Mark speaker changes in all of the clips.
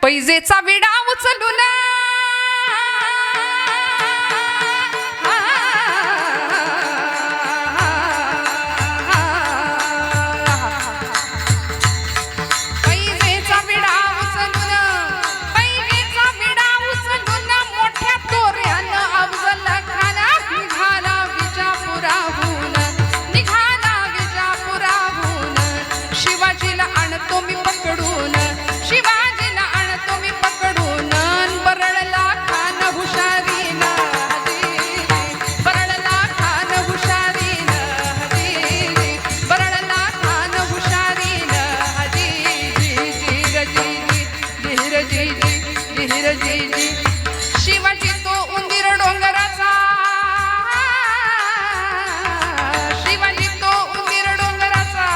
Speaker 1: पैजेचा विडा उचलून शिवाजी तो उंदीर डोंगराचा, शिवाजी तो उंदीर डोंगराचा,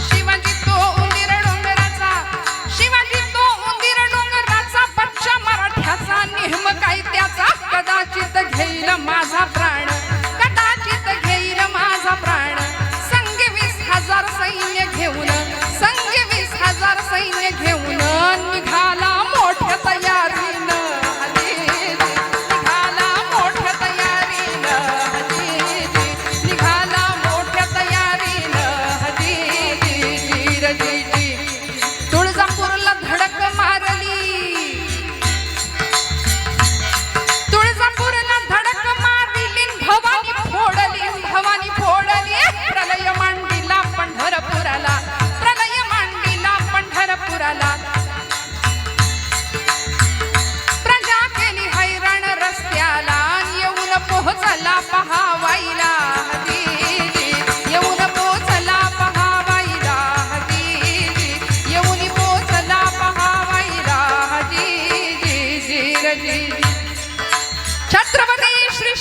Speaker 1: शिवाजी तो उंदीर डोंगराचा, शिवाजी तो उंदीर डोंगराचा, बच्चा मराठ्याचा नेहम काय त्याचा, कदाचित घेईल माझा प्राण, कदाचित घेईल माझा प्राण, संग 20,000 सैन्य घेऊन, संग 20,000 सैन्य घेऊन निघाला मोठ्या तयारीनं, निघाला मोठ्या तयारीनं, निघाला मोठ्या तयारीनं, तुळजापूरला धडक मारली, तुळजापूरला धडक मारली, भवानी फोडली, भवानी फोडली, प्रलय मांडीला पंढरपुराला, प्रलय मांडीला पंढरपुराला, प्रजा केली हैराण रस्त्याला, येऊन पोहोचला पहावाईला, येऊन पोहोचला पहावाईला, येऊन पोहोचला पहावाईला, छत्रपती श्री